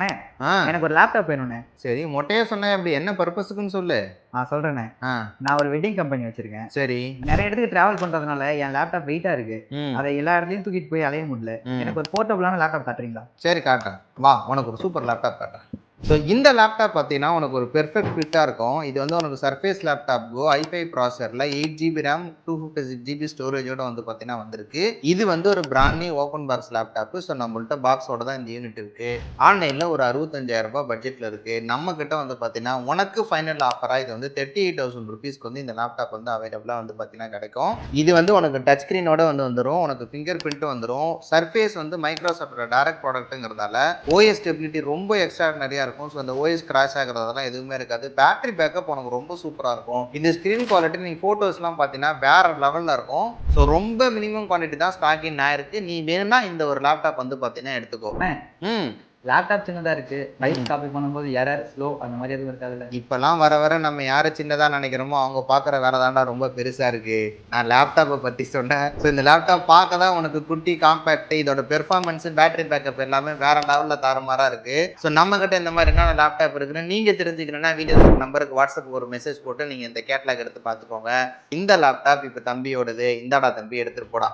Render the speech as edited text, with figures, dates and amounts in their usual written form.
அண்ணே ஆ எனக்கு ஒரு லேப்டாப் வேணும்ண்ணே. சரி, மொட்டையா சொன்னா எப்படி? என்ன பர்பஸுக்குன்னு சொல்லு. சொல்கிறேண்ணே. ஆ நான் ஒரு வெட்டிங் கம்பெனி வச்சுருக்கேன். சரி. நிறைய இடத்துக்கு ட்ராவல் பண்ணுறதுனால என் லேப்டாப் வெயிட்டாக இருக்குது. ம் அதை எல்லா இடத்துலையும் தூக்கிட்டு போய் அலைய முடியல. ம் எனக்கு ஒரு போர்ட்டபுளான லேப்டாப் காட்டுறீங்களா? சரி காட்டுறேன். வா, உனக்கு ஒரு சூப்பர் லேப்டாப் காட்டுறேன். ஸோ இந்த லேப்டாப் பார்த்தீங்கன்னா உனக்கு ஒரு பெர்ஃபெக்ட் ஃபிட்டாக இருக்கும். இது வந்து உனக்கு சர்ஃபேஸ் லேப்டாப் கோ i5 ப்ராசரில் 8 GB ரேம் 256 GB ஸ்டோரேஜோட வந்து பார்த்தீங்கன்னா வந்திருக்கு. இது வந்து ஒரு brand new open box laptop. So நம்மள்ட்ட பாக்ஸோட தான் இந்த யூனிட் இருக்குது. ஆன்லைனில் ஒரு 65,000 ரூபாய் பட்ஜெட்டில் இருக்குது. நம்ம கிட்ட வந்து பார்த்தீங்கன்னா உனக்கு ஃபைனல் ஆஃபராக இது வந்து 38,000 ருபீஸ்க்கு வந்து இந்த லேப்டாப் வந்து அவைலபிளாக வந்து பார்த்தீங்கன்னா கிடைக்கும். இது வந்து உனக்கு டச் ஸ்க்ரீனோட வந்து வந்துடும். உனக்கு ஃபிங்கர் பிரிண்ட்டும் வந்துடும். சர்ஃபேஸ் வந்து மைக்ரோசாஃப்டோட டைரக்ட் ப்ராடக்ட்டுங்கிறதால ஓஎஸ் ஸ்டெபிலிட்டி ரொம்ப எக்ஸ்ட்ராடினரியாக இருக்கும். ஸோ அந்த ஓஎஸ் கிராஷ் ஆகிறதெல்லாம் எதுவுமே இருக்காது. பேட்டரி பேக்கப் உனக்கு ரொம்ப சூப்பராக இருக்கும். இந்த ஸ்க்ரீன் குவாலிட்டி நீங்கள் ஃபோட்டோஸ்லாம் பார்த்தீங்கன்னா வேற லெவலில் இருக்கும். ஸோ ரொம்ப மினிமம் குவான்டிட்டி தான் ஸ்டாக்கிங் ஆயிருக்கு. நீ வேணும்னா இந்த ஒரு லேப்டாப் வந்து பார்த்தீங்கன்னா எடுத்துக்கோ. லேப்டாப் சின்னதாக இருக்குது. ரைஸ் காப்பி பண்ணும்போது எரர் ஸ்லோ அந்த மாதிரி எதுவும் இருக்காதுல்ல? இப்போல்லாம் வர வர நம்ம யாரை சின்னதாக நினைக்கிறோமோ அவங்க பார்க்குற வேலை தாண்டா ரொம்ப பெருசாக இருக்குது. நான் லேப்டாப்பை பற்றி சொன்னேன். ஸோ இந்த லேப்டாப் பார்க்க தான் உனக்கு குட்டி காம்பேக்ட். இதோட பெர்ஃபார்மன்ஸு பேட்டரி பேக்கப் எல்லாமே வேறு லெவலில் தாறுமாறாக இருக்குது. ஸோ நம்மக்கிட்ட இந்த மாதிரி என்னென்ன லேப்டாப் இருக்குன்னு நீங்கள் தெரிஞ்சுக்கணுன்னா வீடியோ நம்பருக்கு வாட்ஸ்அப் ஒரு மெசேஜ் போட்டு நீங்கள் இந்த கேட்லாக் எடுத்து பார்த்துக்கோங்க. இந்த லேப்டாப் இப்போ தம்பியோடது. இந்தாடா தம்பி எடுத்துகிட்டு போடா.